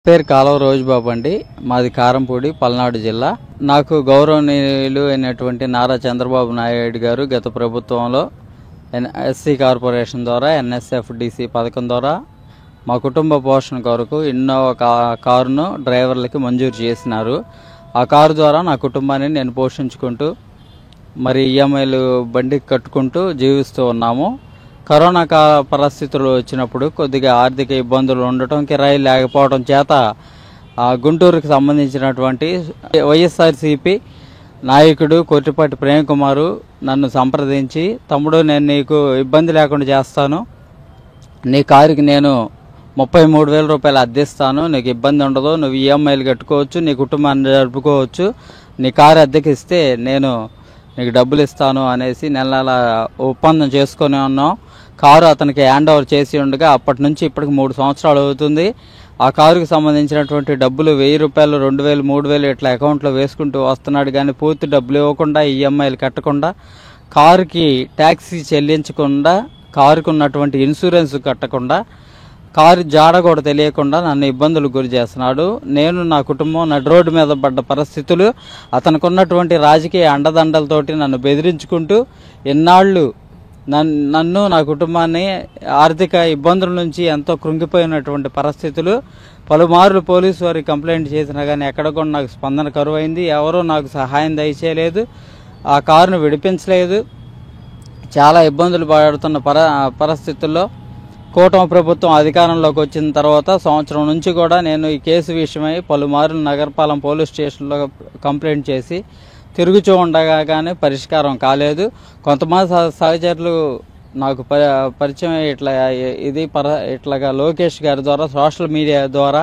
పేరు కాలువ రోజుబాబు అండి. మాది కారంపూడి, పల్నాడు జిల్లా. నాకు గౌరవనీయులు అయినటువంటి నారా చంద్రబాబు నాయుడు గారు గత ప్రభుత్వంలో ఎస్సీ కార్పొరేషన్ ద్వారా NSFDC పథకం ద్వారా మా కుటుంబ పోషణ కొరకు ఇన్నోవా కారును డ్రైవర్లకి మంజూరు చేసినారు. ఆ కారు ద్వారా నా కుటుంబాన్ని నేను పోషించుకుంటూ మరి ఈఎంఐలు బండికి కట్టుకుంటూ జీవిస్తూ ఉన్నాము. కరోనా పరిస్థితులు వచ్చినప్పుడు కొద్దిగా ఆర్థిక ఇబ్బందులు ఉండటం, కిరాయి లేకపోవడం చేత గుంటూరుకు సంబంధించినటువంటి వైఎస్ఆర్సీపీ నాయకుడు కొట్టిపాటి ప్రేమ్ కుమారు నన్ను సంప్రదించి, తమ్ముడు నేను నీకు ఇబ్బంది లేకుండా చేస్తాను, నీ కారుకి నేను 33,000 రూపాయలు అద్దెస్తాను, నీకు ఇబ్బంది ఉండదు, నువ్వు ఈఎంఐలు కట్టుకోవచ్చు, నీ కుటుంబాన్ని జరుపుకోవచ్చు, నీ కారు అద్దెకిస్తే నేను నీకు డబ్బులు ఇస్తాను అనేసి నెల ఒప్పందం చేసుకొని ఉన్నాం. కారు అతనికి హ్యాండ్ ఓవర్ చేసి ఉండగా అప్పటి నుంచి ఇప్పటికి 3 సంవత్సరాలు అవుతుంది. ఆ కారుకు సంబంధించినటువంటి డబ్బులు 1,000 రూపాయలు, 2,000, 3,000 ఇట్లా అకౌంట్లో వేసుకుంటూ వస్తున్నాడు. కానీ పూర్తి డబ్బులు ఇవ్వకుండా, ఈఎంఐలు కట్టకుండా, కారుకి ట్యాక్సీ చెల్లించకుండా, కారుకు ఉన్నటువంటి ఇన్సూరెన్స్ కట్టకుండా, కారు జాడ కూడా తెలియకుండా నన్ను ఇబ్బందులు గురి చేస్తున్నాడు. నేను నా కుటుంబం నడి రోడ్డు మీద పడ్డ పరిస్థితులు, అతనికి ఉన్నటువంటి రాజకీయ అండదండలతోటి నన్ను బెదిరించుకుంటూ ఎన్నాళ్ళు నన్ను నా కుటుంబాన్ని ఆర్థిక ఇబ్బందుల నుంచి ఎంతో కృంగిపోయినటువంటి పరిస్థితులు. పలుమార్లు పోలీసు వారికి కంప్లైంట్ చేసినా కానీ ఎక్కడ కూడా నాకు స్పందన కరువైంది. ఎవరూ నాకు సహాయం దయచేయలేదు, ఆ కారును విడిపించలేదు. చాలా ఇబ్బందులు పడుతున్న పరిస్థితుల్లో కూటమి ప్రభుత్వం అధికారంలోకి వచ్చిన తర్వాత సంవత్సరం నుంచి కూడా నేను ఈ కేసు విషయమై పలుమార్లు నగరపాలెం పోలీస్ స్టేషన్లో కంప్లైంట్ చేసి తిరుగుచూ ఉండగా కానీ పరిష్కారం కాలేదు. కొంతమంది సహచరులు నాకు పరిచయం ఇట్లాగా లోకేష్ గారి ద్వారా, సోషల్ మీడియా ద్వారా,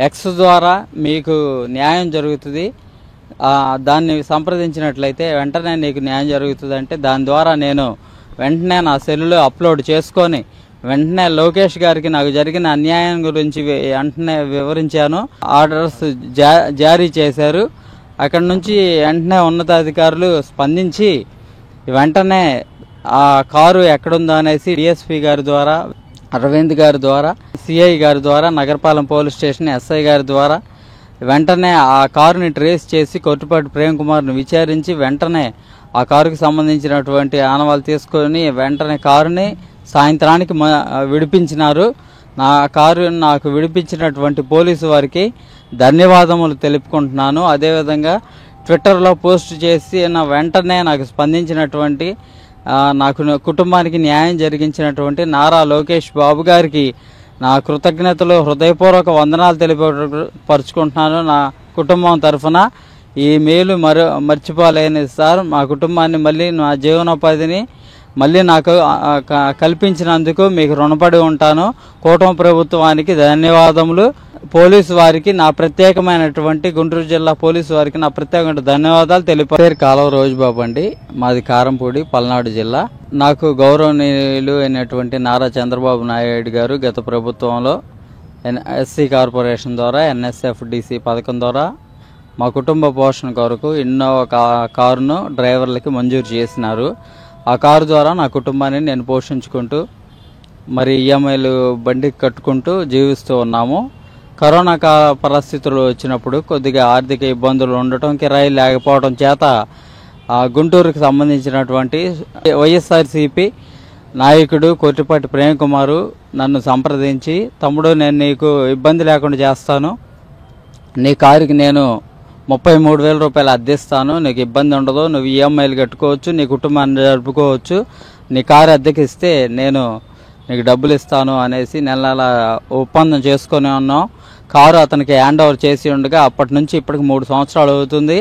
ఎక్స్ ద్వారా మీకు న్యాయం జరుగుతుంది, దాన్ని సంప్రదించినట్లయితే వెంటనే నీకు న్యాయం జరుగుతుంది అంటే, దాని ద్వారా నేను వెంటనే నా సెల్లులో అప్లోడ్ చేసుకొని వెంటనే లోకేష్ గారికి నాకు జరిగిన అన్యాయం గురించి వెంటనే వివరించాను. ఆర్డర్స్ జారీ చేశారు. అక్కడి నుంచి వెంటనే ఉన్నతాధికారులు స్పందించి వెంటనే ఆ కారు ఎక్కడుందో అనేసి డిఎస్పీ గారి ద్వారా, అరవింద్ గారి ద్వారా, సిఐ గారి ద్వారా, నగరపాలెం పోలీస్ స్టేషన్ ఎస్ఐ గారి ద్వారా వెంటనే ఆ కారుని ట్రేస్ చేసి కొట్టిపాటి ప్రేమ్ కుమార్ని విచారించి వెంటనే ఆ కారుకి సంబంధించినటువంటి ఆనవాళ్ళు తీసుకొని వెంటనే కారుని సాయంత్రానికి విడిపించినారు. నా కారు నాకు విడిపించినటువంటి పోలీసు వారికి ధన్యవాదములు తెలుపుకుంటున్నాను. అదేవిధంగా ట్విట్టర్లో పోస్ట్ చేసి వెంటనే నాకు స్పందించినటువంటి, నాకు కుటుంబానికి న్యాయం జరిగించినటువంటి నారా లోకేష్ బాబు గారికి నా కృతజ్ఞతలు, హృదయపూర్వక వందనాలు తెలియపరుచుకుంటున్నాను. నా కుటుంబం తరఫున ఈ మేలు మర్చిపోలేని సార్. మా కుటుంబాన్ని మళ్ళీ, నా జీవనోపాధిని మళ్ళీ నాకు కల్పించినందుకు మీకు రుణపడి ఉంటాను. కూటమి ప్రభుత్వానికి ధన్యవాదములు. పోలీసు వారికి నా ప్రత్యేకమైనటువంటి, గుంటూరు జిల్లా పోలీసు వారికి నా ప్రత్యేకమైన ధన్యవాదాలు తెలిపారు. పేరు కాలువ రోజుబాబు అండి. మాది కారంపూడి, పల్నాడు జిల్లా. నాకు గౌరవనీయులు అయినటువంటి నారా చంద్రబాబు నాయుడు గారు గత ప్రభుత్వంలో ఎస్సీ కార్పొరేషన్ ద్వారా NSFDC పథకం ద్వారా మా కుటుంబ పోషణ కొరకు ఇన్నోవా కారును డ్రైవర్లకి మంజూరు చేసినారు. ఆ కారు ద్వారా నా కుటుంబాన్ని నేను పోషించుకుంటూ మరి ఈఎంఐలు బండికి కట్టుకుంటూ జీవిస్తూ ఉన్నాము. కరోనా పరిస్థితులు వచ్చినప్పుడు కొద్దిగా ఆర్థిక ఇబ్బందులు ఉండటం, కిరాయి లేకపోవడం చేత గుంటూరుకు సంబంధించినటువంటి వైఎస్ఆర్సీపీ నాయకుడు కొట్టిపాటి ప్రేమ్ కుమారు నన్ను సంప్రదించి, తమ్ముడు నేను నీకు ఇబ్బంది లేకుండా చేస్తాను, నీ కారుకి నేను 33,000 రూపాయలు అద్దెస్తాను, నీకు ఇబ్బంది ఉండదు, నువ్వు ఈఎంఐలు కట్టుకోవచ్చు, నీ కుటుంబాన్ని జరుపుకోవచ్చు, నీ కారు అద్దెకిస్తే నేను నీకు డబ్బులు ఇస్తాను అనేసి నెల ఒప్పందం చేసుకొని ఉన్నాం. కారు అతనికి హ్యాండ్ ఓవర్ చేసి ఉండగా అప్పటి నుంచి ఇప్పటికి 3 సంవత్సరాలు అవుతుంది.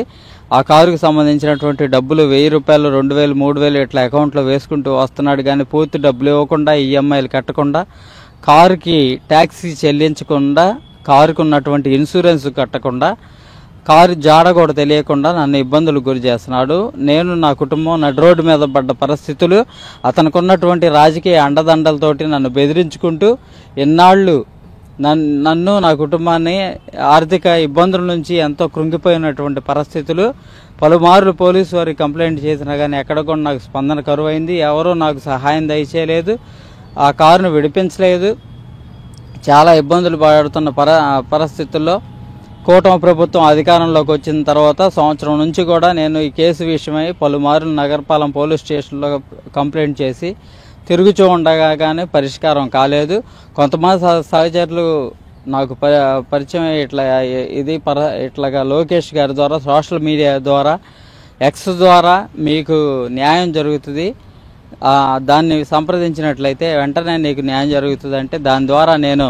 ఆ కారుకు సంబంధించినటువంటి డబ్బులు 1,000 రూపాయలు, 2,000, 3,000 ఇట్లా అకౌంట్లో వేసుకుంటూ వస్తున్నాడు. కానీ పూర్తి డబ్బులు ఇవ్వకుండా, ఈఎంఐలు కట్టకుండా, కారుకి ట్యాక్సీ చెల్లించకుండా, కారుకు ఉన్నటువంటి ఇన్సూరెన్స్ కట్టకుండా, కారు జాడ కూడా తెలియకుండా నన్ను ఇబ్బందులు గురి చేస్తున్నాడు. నేను నా కుటుంబం నడి రోడ్డు మీద పడ్డ పరిస్థితులు, అతనికి ఉన్నటువంటి రాజకీయ అండదండలతోటి నన్ను బెదిరించుకుంటూ ఎన్నాళ్ళు నన్ను నా కుటుంబాన్ని ఆర్థిక ఇబ్బందుల నుంచి ఎంతో కృంగిపోయినటువంటి పరిస్థితులు. పలుమార్లు పోలీసు వారికి కంప్లైంట్ చేసినా కానీ ఎక్కడ కూడా నాకు స్పందన కరువైంది. ఎవరూ నాకు సహాయం దయచేయలేదు, ఆ కారును విడిపించలేదు. చాలా ఇబ్బందులు పడుతున్న పరిస్థితుల్లో కూటమి ప్రభుత్వం అధికారంలోకి వచ్చిన తర్వాత సంవత్సరం నుంచి కూడా నేను ఈ కేసు విషయమై పలుమార్లు నగరపాలెం పోలీస్ స్టేషన్లో కంప్లైంట్ చేసి తిరుగుచూ ఉండగా కానీ పరిష్కారం కాలేదు. కొంతమంది సహచరులు నాకు పరిచయం ఇట్లాగా లోకేష్ గారి ద్వారా సోషల్ మీడియా ద్వారా ఎక్స్ ద్వారా మీకు న్యాయం జరుగుతుంది, దాన్ని సంప్రదించినట్లయితే వెంటనే నీకు న్యాయం జరుగుతుంది అంటే దాని ద్వారా నేను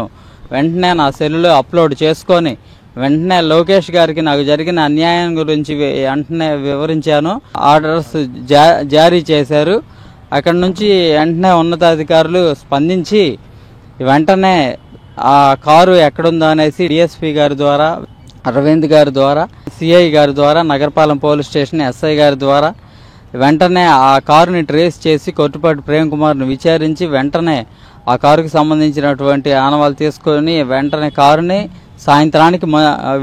వెంటనే నా సెల్లులో అప్లోడ్ చేసుకొని వెంటనే లోకేష్ గారికి నాకు జరిగిన అన్యాయం గురించి వెంటనే వివరించాను. ఆర్డర్స్ జారీ చేశారు. అక్కడి నుంచి వెంటనే ఉన్నతాధికారులు స్పందించి వెంటనే ఆ కారు ఎక్కడుందో అనేసి డిఎస్పీ గారి ద్వారా, అరవింద్ గారి ద్వారా, సిఐ గారి ద్వారా, నగరపాలెం పోలీస్ స్టేషన్ ఎస్ఐ గారి ద్వారా వెంటనే ఆ కారుని ట్రేస్ చేసి కొట్టుపాటి ప్రేమ్ కుమార్ని విచారించి వెంటనే ఆ కారుకి సంబంధించినటువంటి ఆనవాళ్ళు తీసుకొని వెంటనే కారుని సాయంత్రానికి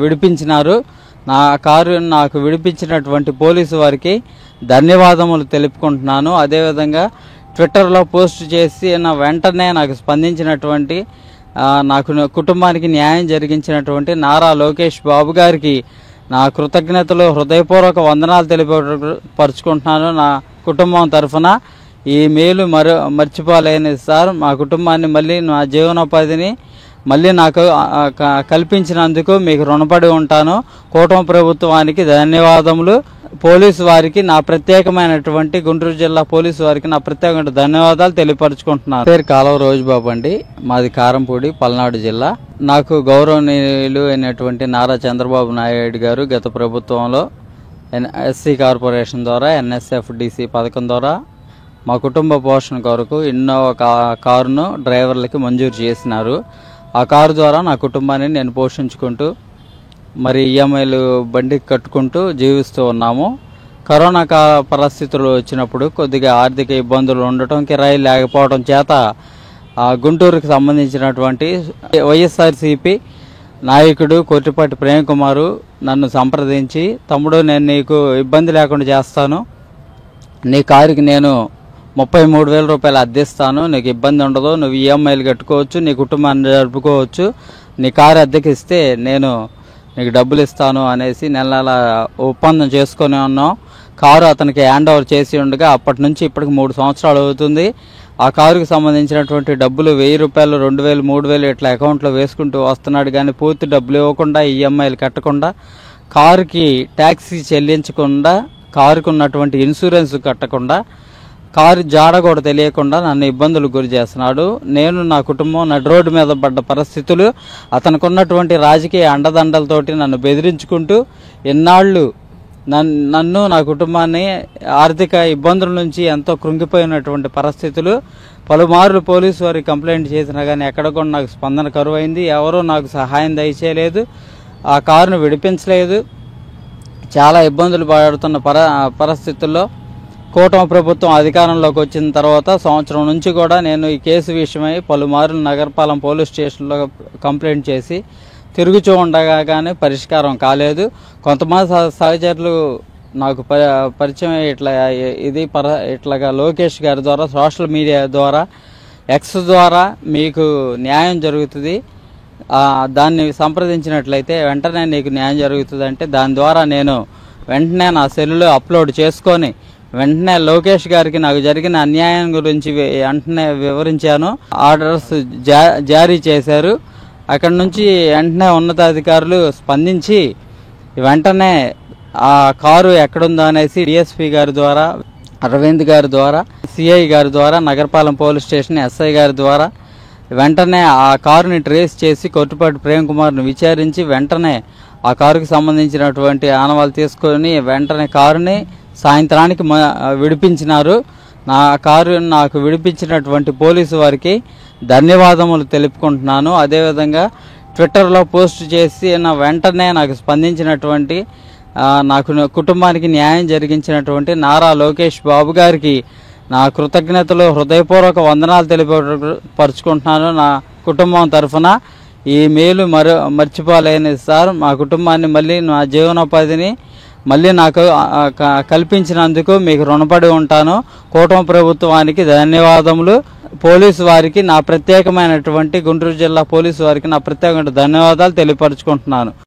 విడిపించినారు. నా కారు నాకు విడిపించినటువంటి పోలీసు వారికి ధన్యవాదములు తెలుపుకుంటున్నాను. అదేవిధంగా ట్విట్టర్లో పోస్ట్ చేసి వెంటనే నాకు స్పందించినటువంటి నాకు కుటుంబానికి న్యాయం జరిగించినటువంటి నారా లోకేష్ బాబు గారికి నా కృతజ్ఞతలు, హృదయపూర్వక వందనాలు తెలియపరుచుకుంటున్నాను. నా కుటుంబం తరఫున ఈ మేలు మర్చిపోలేని సార్. మా కుటుంబాన్ని మళ్ళీ నా జీవనోపాధిని మళ్ళీ నాకు కల్పించినందుకు మీకు రుణపడి ఉంటాను. కూటమి ప్రభుత్వానికి ధన్యవాదములు. పోలీసు వారికి నా ప్రత్యేకమైనటువంటి గుంటూరు జిల్లా పోలీసు వారికి నా ప్రత్యేకమైన ధన్యవాదాలు తెలియపరుచుకుంటున్నాను. పేరు కాలువ రోజుబాబు అండి. మాది కారంపూడి, పల్నాడు జిల్లా. నాకు గౌరవనీయులు అయినటువంటి నారా చంద్రబాబు నాయుడు గారు గత ప్రభుత్వంలో ఎస్సీ కార్పొరేషన్ ద్వారా NSFDC పథకం ద్వారా మా కుటుంబ పోషణ కొరకు ఇన్నోవా కారును డ్రైవర్లకి మంజూరు చేసినారు. ఆ కారు ద్వారా నా కుటుంబాన్ని నేను పోషించుకుంటూ మరి ఈఎంఐలు బండికి కట్టుకుంటూ జీవిస్తూ ఉన్నాము. కరోనా పరిస్థితులు వచ్చినప్పుడు కొద్దిగా ఆర్థిక ఇబ్బందులు ఉండటం, కిరాయి లేకపోవడం చేత గుంటూరుకు సంబంధించినటువంటి వైఎస్ఆర్సీపీ నాయకుడు కొట్టిపాటి ప్రేమ్ కుమారు నన్ను సంప్రదించి, తమ్ముడు నేను నీకు ఇబ్బంది లేకుండా చేస్తాను, నీ కారుకి నేను 33,000 రూపాయలు అద్దెస్తాను, నీకు ఇబ్బంది ఉండదు, నువ్వు ఈఎంఐలు కట్టుకోవచ్చు, నీ కుటుంబాన్ని జరుపుకోవచ్చు, నీ కారు అద్దెకిస్తే నేను నీకు డబ్బులు ఇస్తాను అనేసి నెల ఒప్పందం చేసుకొని ఉన్నాం. కారు అతనికి హ్యాండ్ ఓవర్ చేసి ఉండగా అప్పటి నుంచి ఇప్పటికి 3 సంవత్సరాలు అవుతుంది. ఆ కారుకి సంబంధించినటువంటి డబ్బులు 1,000 రూపాయలు, 2,000, 3,000 ఇట్లా అకౌంట్లో వేసుకుంటూ వస్తున్నాడు. కానీ పూర్తి డబ్బులు ఇవ్వకుండా, ఈఎంఐలు కట్టకుండా, కారుకి ట్యాక్సీ చెల్లించకుండా, కారుకు ఉన్నటువంటి ఇన్సూరెన్స్ కట్టకుండా, కారు జాడ కూడా తెలియకుండా నన్ను ఇబ్బందులకు గురి చేస్తున్నాడు. నేను నా కుటుంబం నడి రోడ్డు మీద పడ్డ పరిస్థితులు, అతనికి ఉన్నటువంటి రాజకీయ అండదండలతోటి నన్ను బెదిరించుకుంటూ ఎన్నాళ్ళు నన్ను నా కుటుంబాన్ని ఆర్థిక ఇబ్బందుల నుంచి ఎంతో కృంగిపోయినటువంటి పరిస్థితులు. పలుమార్లు పోలీసు వారికి కంప్లైంట్ చేసినా కానీ ఎక్కడ కూడా నాకు స్పందన కరువైంది. ఎవరూ నాకు సహాయం దయచేయలేదు, ఆ కారును విడిపించలేదు. చాలా ఇబ్బందులు పడుతున్న పరిస్థితుల్లో కూటమి ప్రభుత్వం అధికారంలోకి వచ్చిన తర్వాత సంవత్సరం నుంచి కూడా నేను ఈ కేసు విషయమై పలుమార్లు నగరపాలెం పోలీస్ స్టేషన్లో కంప్లైంట్ చేసి తిరుగుచూ ఉండగా కానీ పరిష్కారం కాలేదు. కొంతమంది సహచరులు నాకు పరిచయం ఇట్లాగా లోకేష్ గారి ద్వారా సోషల్ మీడియా ద్వారా ఎక్స్ ద్వారా మీకు న్యాయం జరుగుతుంది, దాన్ని సంప్రదించినట్లయితే వెంటనే నీకు న్యాయం జరుగుతుంది అంటే దాని ద్వారా నేను వెంటనే నా సెల్లులో అప్లోడ్ చేసుకొని వెంటనే లోకేష్ గారికి నాకు జరిగిన అన్యాయం గురించి వెంటనే వివరించాను. ఆర్డర్స్ జారీ చేశారు. అక్కడి నుంచి వెంటనే ఉన్నతాధికారులు స్పందించి వెంటనే ఆ కారు ఎక్కడుందో అనేసి డిఎస్పీ గారి ద్వారా, అరవింద్ గారి ద్వారా, సిఐ గారి ద్వారా, నగరపాలెం పోలీస్ స్టేషన్ ఎస్ఐ గారి ద్వారా వెంటనే ఆ కారుని ట్రేస్ చేసి కొట్టుపాటి ప్రేమ్ కుమార్ని విచారించి వెంటనే ఆ కారుకి సంబంధించినటువంటి ఆనవాళ్ళు తీసుకొని వెంటనే కారుని సాయంత్రానికి విడిపించినారు. నా కారు నాకు విడిపించినటువంటి పోలీసు వారికి ధన్యవాదములు తెలుపుకుంటున్నాను. అదేవిధంగా ట్విట్టర్లో పోస్ట్ చేసి వెంటనే నాకు స్పందించినటువంటి నాకు కుటుంబానికి న్యాయం జరిగించినటువంటి నారా లోకేష్ బాబు గారికి నా కృతజ్ఞతలు, హృదయపూర్వక వందనాలు తెలియపరుచుకుంటున్నాను. నా కుటుంబం తరఫున ఈ మేలు మర్చిపోలేని సార్. మా కుటుంబాన్ని మళ్ళీ నా జీవనోపాధిని మళ్ళీ నాకు కల్పించినందుకు మీకు రుణపడి ఉంటాను. కూటమి ప్రభుత్వానికి ధన్యవాదములు. పోలీసు వారికి నా ప్రత్యేకమైనటువంటి గుంటూరు జిల్లా పోలీసు వారికి నా ప్రత్యేకమైన ధన్యవాదాలు తెలియపరుచుకుంటున్నాను.